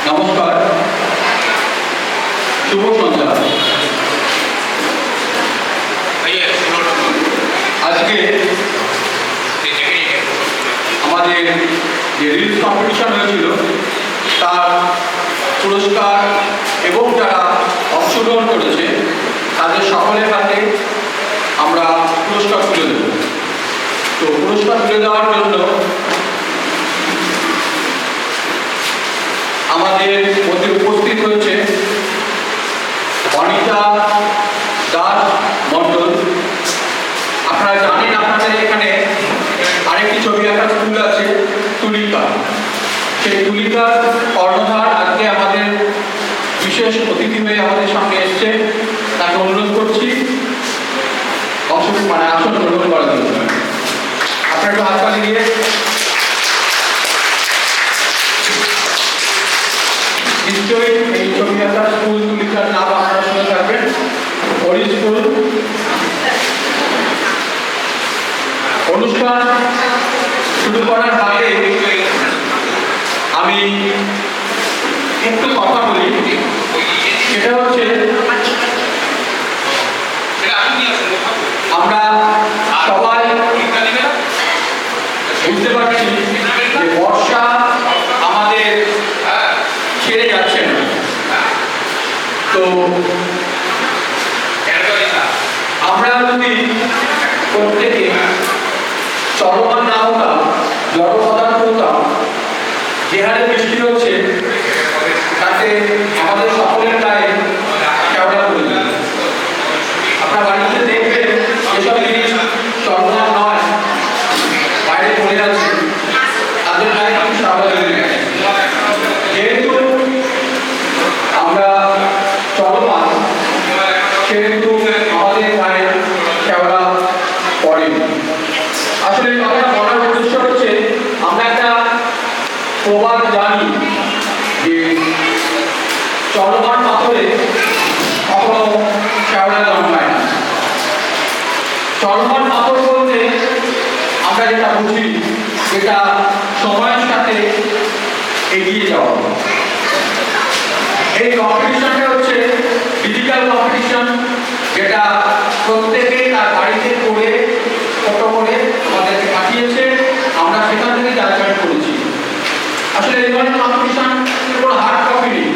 নমস্কার, শুভ সন্ধ্যা। আজকে আমাদের যে রিলস কম্পিটিশন হয়েছিল তার পুরস্কার এবং যারা অংশগ্রহণ করেছে তাদের সকলের হাতে আমরা পুরস্কার তুলে দেব। তো পুরস্কার তুলে দেওয়ার জন্য আমাদের মধ্যে উপস্থিত হয়েছে অনিতা দাস মণ্ডল। আপনারা জানেন আপনাদের এখানে আরেকটি ছবি আঁকার স্কুল আছে তুলিকা, সেই তুলিকার কর্ণধার আজকে আমাদের বিশেষ অতিথি হয়ে আমাদের সামনে এসছে। তাকে অনুরোধ করছি আসন গ্রহণ করার জন্য। আপনারা একটু হাততালি দিয়ে নিশ্চয়ই এই ছবি আঁকার স্কুল তুলিকার নাম আপনারা শুনে থাকবেন, হরি স্কুল। অনুষ্ঠান শুরু করার আগে আমি একটু কথা বলি, সেটা হচ্ছে আমরা সবাই বুঝতে পারছি যে বর্ষা আমাদের ছেড়ে যাচ্ছে না। তো আমরা যদি প্রত্যেকে চলমান না হতাম, জড় পদার্থ হতাম, যে হারে বৃষ্টি হচ্ছে তাতে আমাদের সকলের গায়ে কেওড়া পড়ে যায়। আপনার বাড়িতে দেখবেন যেসব জিনিস চলমান নয়, বাইরে পড়ে আছে, তাদের গায়ে কিন্তু স্বাভাবিক হয়ে গেছে। যেহেতু আমরা চলমান সেহেতু আমাদের গায়ে কেওড়া পড়েনি। আসলে কথাটা বলার উদ্দেশ্য হচ্ছে আমরা একটা প্রবাদ জানি যে চলমান পাথরে কখনো কেওড়া জন্মায় না। চলমান পাথর বলতে আমরা যেটা বুঝি যেটা সময়ের সাথে এগিয়ে যাওয়া। এই কম্পিটিশনটা হচ্ছে ডিজিটাল কম্পিটিশন, যেটা প্রত্যেকে তার বাড়িতে করে ফটো করে আমাদেরকে পাঠিয়েছে, আমরা সেখান থেকে জাজমেন্ট করেছি। আসলে এই ধরনের কম্পিটিশন কোনো হার্ড কপি নেই,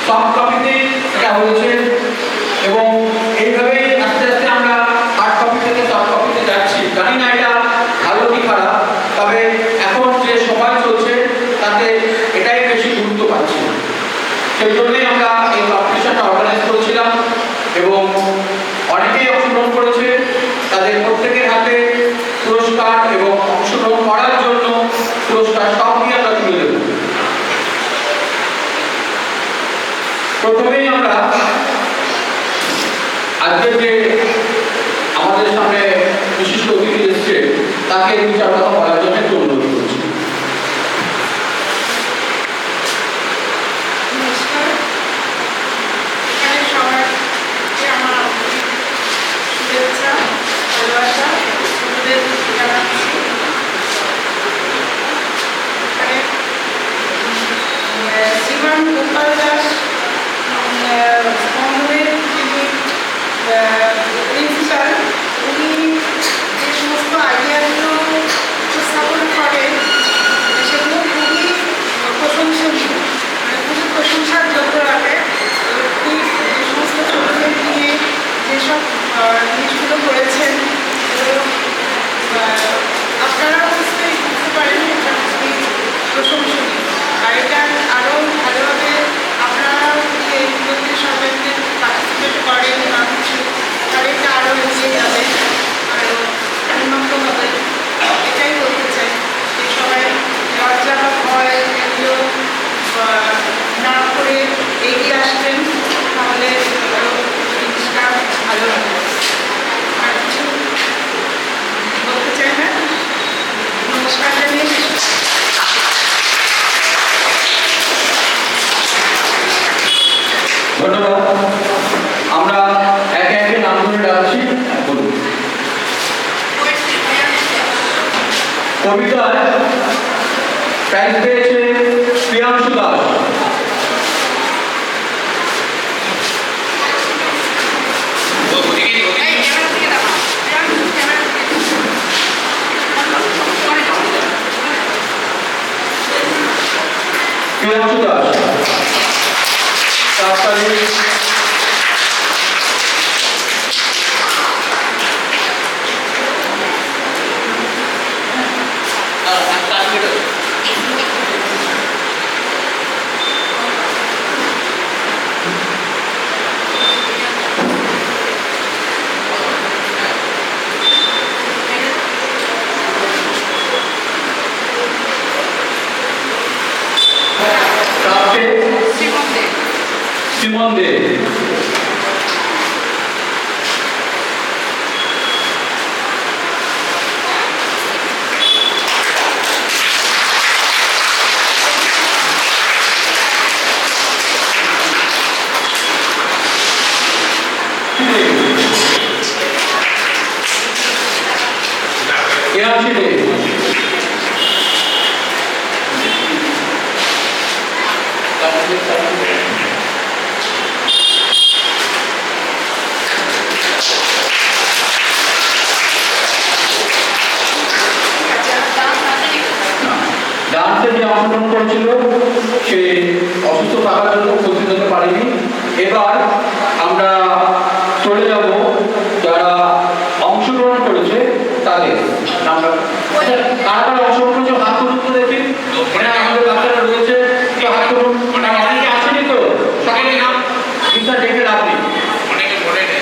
সফট কপিতে এটা হয়েছে এবং এইভাবেই আস্তে আস্তে আমরা হার্ড কপি থেকে সফট কপিতে যাচ্ছি। জানি না এটা ভালো কি খারাপ, তবে এখন যে সময় চলছে তাতে এটাই বেশি গুরুত্ব পাচ্ছে। সেই জন্যই আমরা এই কম্পিটিশনটা অর্গানাইজ করেছিলাম এবং অনেকেই অংশগ্রহণ করেছে। তাদের প্রত্যেকের হাতে পুরস্কার এবং অংশগ্রহণ করার জন্য পুরস্কার সব নিয়ে আমরা তুলে দেব। প্রথমেই আমরা আজকে যে আমাদের সামনে বিশিষ্ট অতিথি এসছে তাকে দু চার কথা বলার জন্য একটু অনুরোধ করছি। গোপাল দাস প্রিন্সিপাল, উনি যে সমস্ত আইডিয়াগুলো উপস্থাপন করেন সেগুলো খুবই প্রশংসনীয়, খুবই প্রশংসার যোগ্য রাখে। উনি যে সমস্ত ছোটদের নিয়ে যেসব জিনিসগুলো করেছেন আপনারা অবশ্যই বুঝতে পারেন এটা খুবই প্রশংসনীয়। আর এটা আরও ভালোভাবে আপনারা যে এগুলোতে সবাই পার্টিসিপেট করেন বা কিছু, তাহলে এটা আরও এগিয়ে যাবে, আরও উন্নত হবে। এটাই বলতে চাই যে সবাই লজ্জা বা ভয় এগুলো না করে এগিয়ে আসবেন, তাহলে আরও জিনিসটা ভালো হবে। আর কিছু বলতে চাই না, নমস্কার জানিয়ে ধন্যবাদ। আমরা একে একে নাম ধরে ডাকছি। বলুন। কবিতায় প্রাইজ পেয়েছে প্রিয়াংশু দাস। প্রিয়াংশু দাস। তারপরে সিমন দে। ডান্সে যে অংশগ্রহণ করেছিল সে অসুস্থ থাকার জন্য উপস্থিত হতে পারেনি। এবার আমরা চলে যাব যারা অংশগ্রহণ করেছে তাদের আমরা কারা অংশগ্রহণ করেছে হাত তুলুন তো দেখি। এখানে আমাদের বাচ্চারা রয়েছে, কেউ হাত তুলুন। অনেকে আসেনি তো, সকলের নাম কিন্তু ডেকে লাভ নেই। অনেকে মনে নেই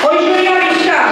ঐশ্বরিয়া বিশ্বাস,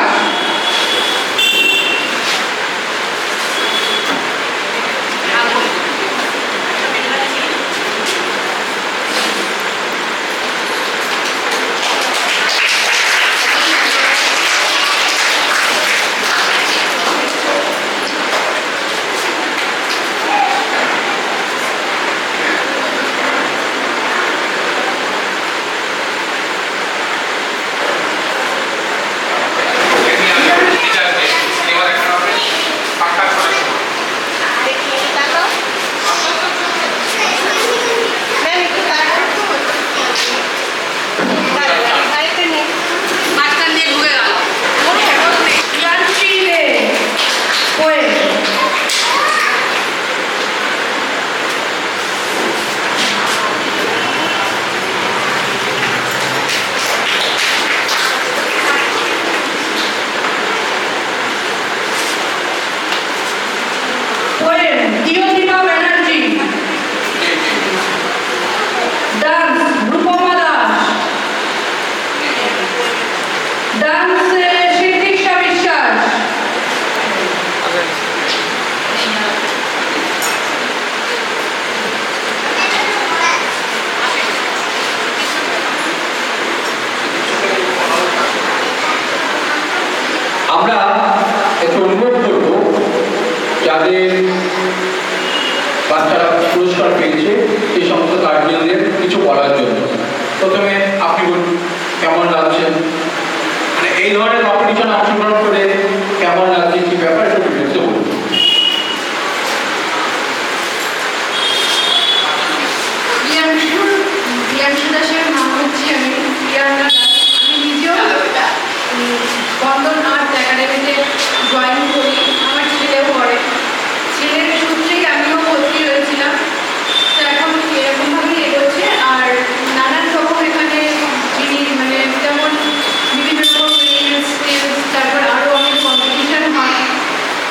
আমরা একটু অনুরোধ করবো যাদের বাচ্চারা পুরস্কার পেয়েছে সেই সমস্ত গার্জিয়ানদের কিছু বলার জন্য। প্রথমে আপনি বলুন কেমন লাগছেন, মানে এই ধরনের কম্পিটিশন অংশগ্রহণ করে কেমন লাগছে, কি ব্যাপার একটু বিস্তারিত বলুন। প্রিয়াংশু দাসের মা হচ্ছি আমি, প্রিয়াঙ্কা দাস। আমি নিজেও বন্ধন আর্ট একাডেমিতে জয়েন করি, আমার ছেলেও করে। ছেলের সূত্রেই আমিও ভর্তি হয়েছিলাম, তো এখন এরকমভাবেই এগোচ্ছে। আর নানান রকম এখানে মানে যেমন বিভিন্ন রকম রিলস টিলস, তারপর আরও অনেক কম্পিটিশান হয়।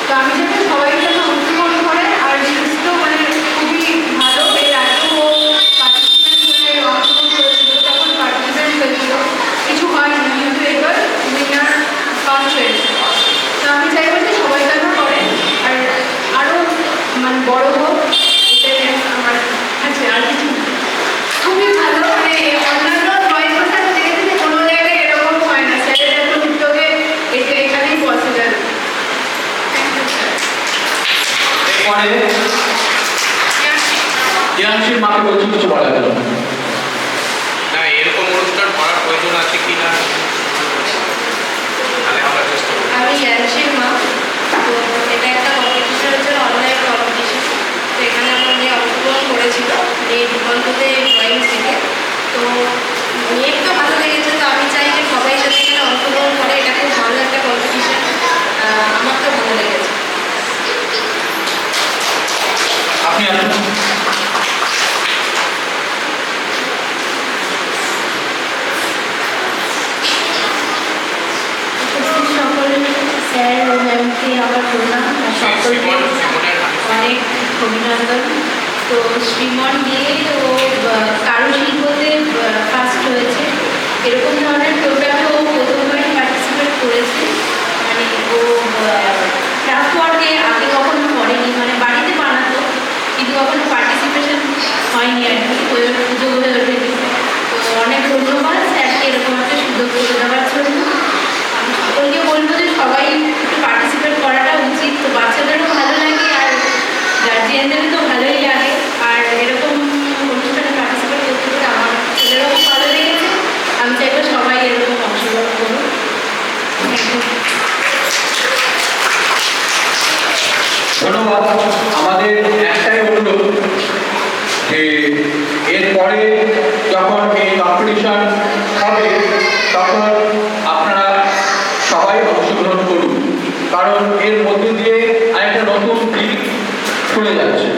তো আমি যাতে সবাই যেন অংশগ্রহণ করে। আর রিলস তো মানে খুবই ভালো, এর আগেও অংশগ্রহণ করেছিল, তখন পার্টিসিপেন্ট হয়েছিল, কিছু হয়নি, কিন্তু এবার উইনার ফার্স্ট হয়েছে। তো আমি চাইবো যে সবাই যেন করে আর আরও মানে বড় হোক, এটাই আমার আছে। আর কিছু খুবই ভালো, মানে অন্যান্য ড্রয়িং ক্লাস আমি দেখেছি যে কোনো জায়গায় এরকম হয় না, স্যারের এত উদ্যোগে এটা এখানেই পসিবল। এরপরে প্রিয়াংশীর মাকে বলছি কিছু বলা গেল না, এরকম অনুষ্ঠান করার প্রয়োজন আছে কি না তাহলে আমরা চেষ্টা করব। আমি ইয়ানশির মা। তো এটা একটা কম্পিটিশন হচ্ছে, অনলাইন কম্পিটিশন। তো এখানে আমার মেয়ে অংশগ্রহণ করেছিল এই দিগন্ততে ড্রয়িং থেকে। তো মেয়ের তো ভালো লেগেছে, তো আমি চাই যে সবাই যাতে এখানে অংশগ্রহণ করে। এটা খুব ভালো একটা কম্পিটিশন, আমার তো ভালো লেগেছে। সকলকে অনেক অভিনন্দন। তো শ্রীমন দিয়ে ও কারুশিল্পতে ফার্স্ট হয়েছে, এরকম ধরনের প্রোগ্রামে ও প্রথমবারই পার্টিসিপেট করেছে। মানে ও ক্রাফট ওয়ার্কে আগে কখনো করেনি, মানে বাড়িতে বানাতো কিন্তু কখনো পার্টিসিপেশন হয়নি আর কি, সুযোগ হয়ে ওঠেনি। তো অনেক ধন্যবাদ স্যারকে এরকম একটা সুযোগ করে দেওয়ার জন্য। আমি সকলকে বলবো যে সবাই একটু পার্টিসিপেট করাটা উচিত, তো বাচ্চাদেরও ভালো লাগে আর গার্জিয়ানদেরও তো ভালোই লাগে। আর এরকম অনুষ্ঠানে পার্টিসিপেট করতে করতে আমার ছেলেরও খুব ভালো লেগেছে। আমি চাইবো সবাই এরকম অংশগ্রহণ করুন। ধন্যবাদ। আমাদের একটাই অনুরোধ যে এরপরে যখন এই কম্পিটিশন হবে তখন আপনারা সবাই অংশগ্রহণ করুন, কারণ এর মধ্যে দিয়ে আরেকটা নতুন দিক খুলে যাচ্ছে।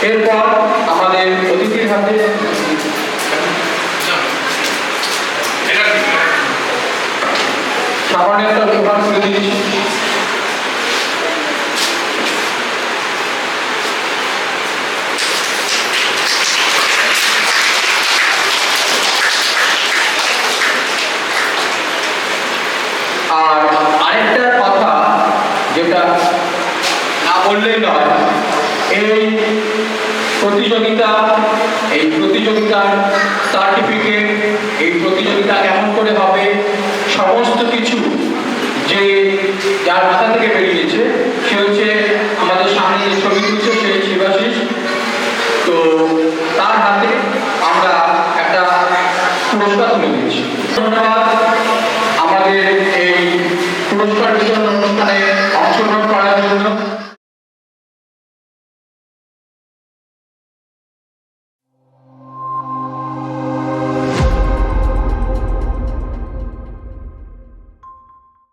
এরপর আমাদের অতিথির হাতে সামান্য একটা উপহার তুলে দিচ্ছি। আর আরেকটা কথা যেটা না বললেই নয়, এই প্রতিযোগিতার সার্টিফিকেট, এই প্রতিযোগিতা কেমন করে হবে, সমস্ত কিছু যে যার মাথা থেকে বেরিয়েছে সে হচ্ছে আমাদের সামনে যে ছবি তুলছে সেই শিবাশিস। তো তার হাতে আমরা একটা পুরস্কার তুলে দিচ্ছি। ধন্যবাদ। আমাদের এই পুরস্কার বিতরণ